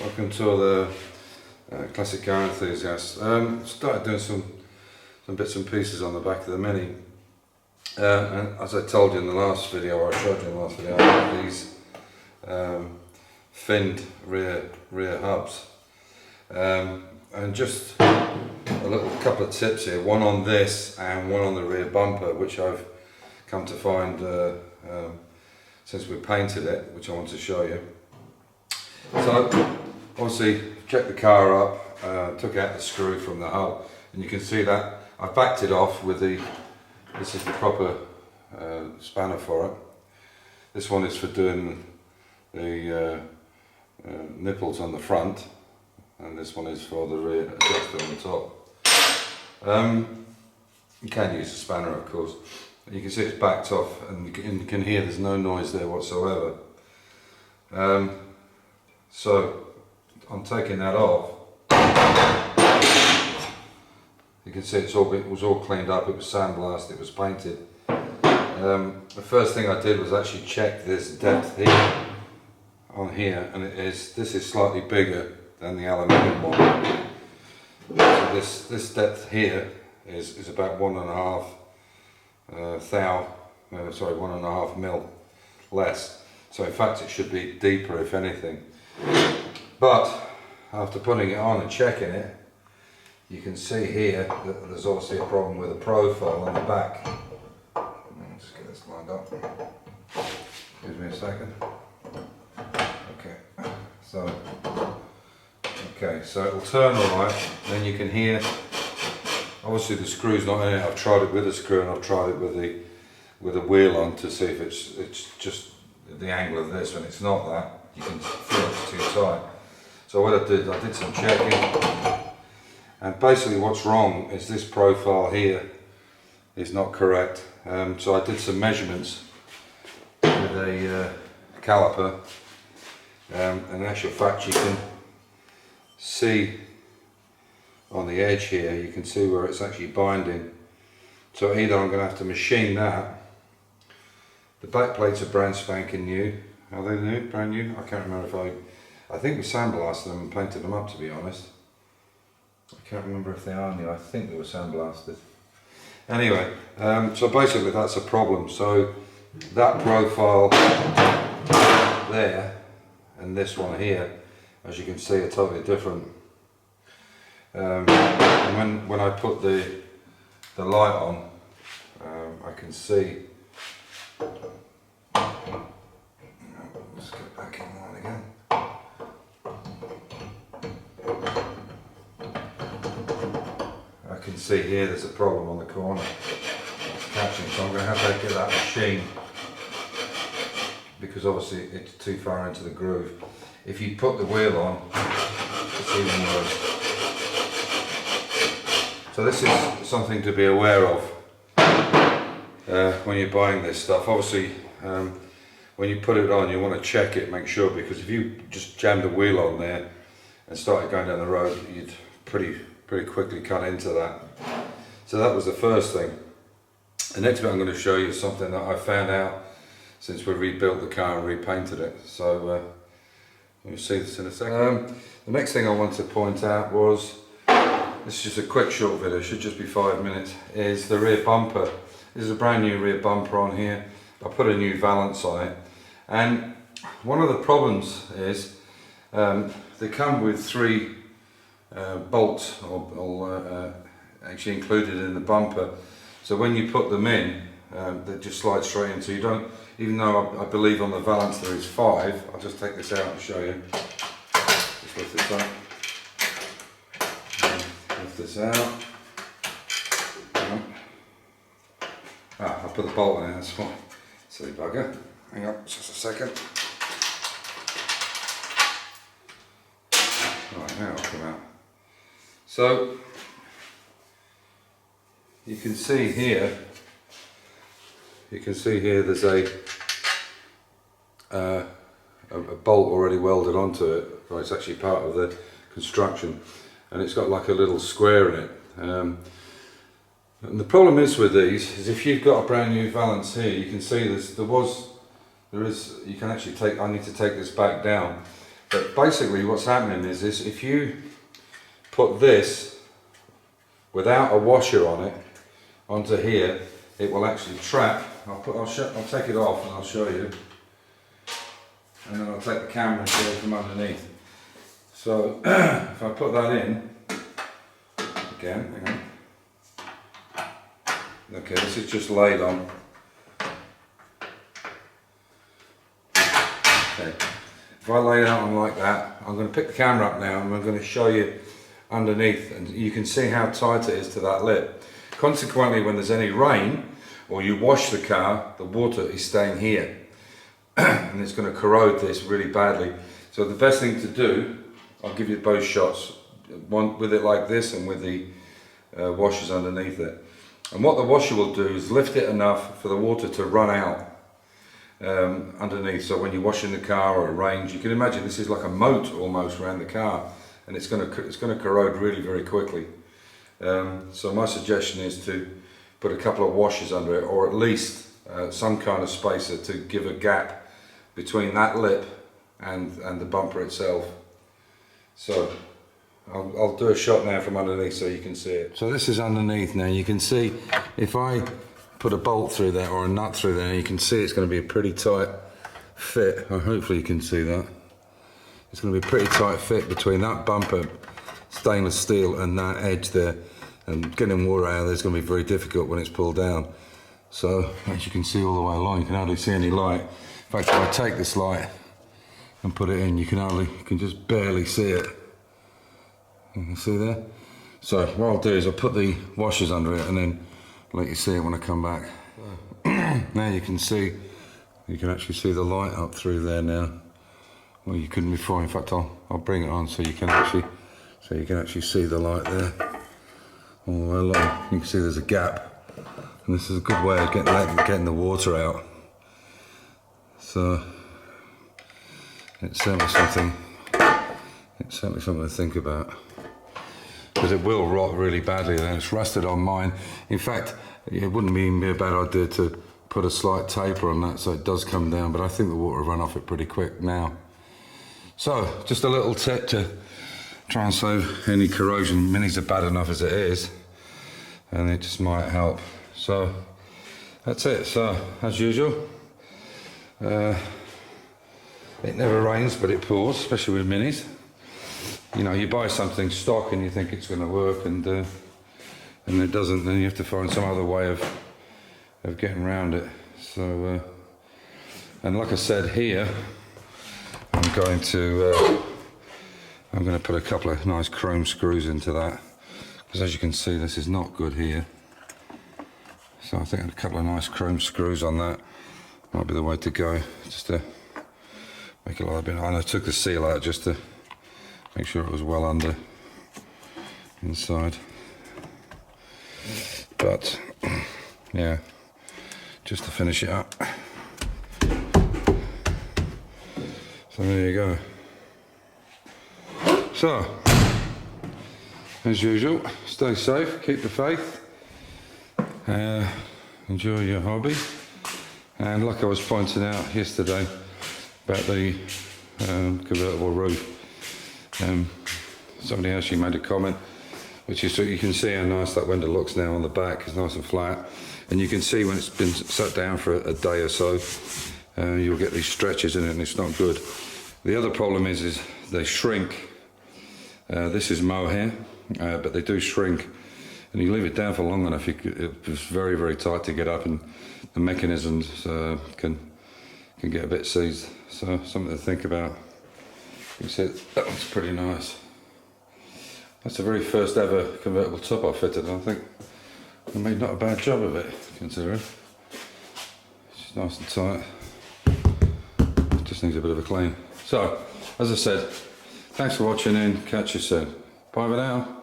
Welcome to all the classic car enthusiasts. Started doing some bits and pieces on the back of the Mini, and as I told you in the last video, or I showed you in the last video, I have these finned rear hubs, and just a little couple of tips here. One on this and one on the rear bumper, which I've come to find since we painted it, which I want to show you. So obviously checked the car up, took out the screw from the hub, and you can see that I backed it off with this is the proper spanner for it. This one is for doing the nipples on the front, and this one is for the rear adjuster on the top. You can use a spanner, of course. You can see it's backed off, and you can hear there's no noise there whatsoever. So I'm taking that off. You can see it was all cleaned up. It was sandblasted. It was painted. The first thing I did was actually check this depth here on here, and this is slightly bigger than the aluminium one. So this depth here is about 1.5 1.5 mil less. So in fact it should be deeper if anything. But after putting it on and checking it, you can see here that there's obviously a problem with the profile on the back. Let's get this lined up. Give me a second. Okay, so it'll turn alright. Then you can hear, obviously the screw's not in it. I've tried it with a screw and I've tried it with a wheel on to see if it's just the angle of this. When it's not that, you can feel it's too tight. So what I did some checking, and basically what's wrong is this profile here is not correct. So I did some measurements with a caliper, and in actual fact you can see on the edge here, you can see where it's actually binding. So either I'm going to have to machine that. The back plates are brand spanking new. Are they new? Brand new? I can't remember if I think we sandblasted them and painted them up, to be honest. I can't remember if they are new. I think they were sandblasted. Anyway, so basically that's a problem. So that profile there and this one here, as you can see, are totally different. And when I put the light on, I can see. Let's get back in line again. I can see here there's a problem on the corner. It's catching, so I'm going to have to get that machine, because obviously it's too far into the groove. If you put the wheel on, it's even worse. So this is something to be aware of when you're buying this stuff. Obviously, when you put it on, you want to check it, make sure, because if you just jam the wheel on there and started going down the road, you'd pretty quickly cut into that. So that was the first thing. The next bit I'm going to show you is something that I found out since we rebuilt the car and repainted it. So you'll see this in a second. The next thing I want to point out was, this is just a quick short video, it should just be 5 minutes, is the rear bumper. This is a brand new rear bumper on here. I put a new valance on it, and one of the problems is they come with 3 bolts actually included in the bumper. So when you put them in, they just slide straight in. So you don't, even though I believe on the valance there is 5, I'll just take this out and show you. Just lift this up. Lift this out. I put the bolt in it, that's fine. Silly bugger. Hang on, just a second. Right, now it'll come out. So you can see here there's a bolt already welded onto it. Well, it's actually part of the construction, and it's got like a little square in it. And the problem is with these is if you've got a brand new valance here, you can see you can actually take, I need to take this back down But basically what's happening is this: if you put this without a washer on it onto here, it will actually trap. I'll take it off and I'll show you, and then I'll take the camera and show you from underneath. So if I put that in again, hang on. Okay, this is just laid on. Okay. If I lay it out on like that, I'm going to pick the camera up now and I'm going to show you underneath, and you can see how tight it is to that lip. Consequently, when there's any rain or you wash the car, the water is staying here and it's going to corrode this really badly. So the best thing to do, I'll give you both shots, one with it like this and with the washers underneath it. And what the washer will do is lift it enough for the water to run out underneath. So when you're washing the car or it rains, you can imagine this is like a moat almost around the car, and it's going to corrode really very quickly. So my suggestion is to put a couple of washers under it, or at least some kind of spacer to give a gap between that lip and the bumper itself. So I'll do a shot now from underneath so you can see it. So this is underneath now. You can see if I put a bolt through there or a nut through there, you can see it's going to be a pretty tight fit. Hopefully you can see that. It's going to be a pretty tight fit between that bumper stainless steel and that edge there, and getting water out of there is going to be very difficult when it's pulled down. So as you can see all the way along, you can hardly see any light. In fact, if I take this light and put it in, you can just barely see it. You can see there? So what I'll do is I'll put the washers under it and then let you see it when I come back. Now you can actually see the light up through there now. Well, you couldn't before. In fact, I'll bring it on so you can actually see the light there all the way along. You can see there's a gap, and this is a good way of getting the water out. So it's certainly something to think about, because it will rot really badly. And it's rusted on mine. In fact, it wouldn't even be a bad idea to put a slight taper on that so it does come down, but I think the water will run off it pretty quick now. So just a little tip to try and save any corrosion. Minis are bad enough as it is, and it just might help. So that's it. So as usual, it never rains but it pours, especially with minis. You know, you buy something stock and you think it's going to work, and it doesn't. Then you have to find some other way of getting around it. So and like I said here, I'm going to put a couple of nice chrome screws into that, because as you can see, this is not good here. So I think a couple of nice chrome screws on that might be the way to go, just to make it a little bit. And I took the seal out just to make sure it was well under inside. But yeah, just to finish it up. So there you go. So, as usual, stay safe, keep the faith, enjoy your hobby, and like I was pointing out yesterday about the convertible roof, somebody actually made a comment, which is so you can see how nice that window looks now on the back. It's nice and flat, and you can see when it's been sat down for a day or so, you'll get these stretches in it, and it's not good. The other problem is they shrink. This is mohair, but they do shrink, and you leave it down for long enough, it's very, very tight to get up, and the mechanisms can get a bit seized. So something to think about. You said that one's pretty nice. That's the very first ever convertible top I fitted, and I think I made not a bad job of it, considering. It's just nice and tight. It just needs a bit of a clean. So, as I said, thanks for watching and catch you soon. Bye for now.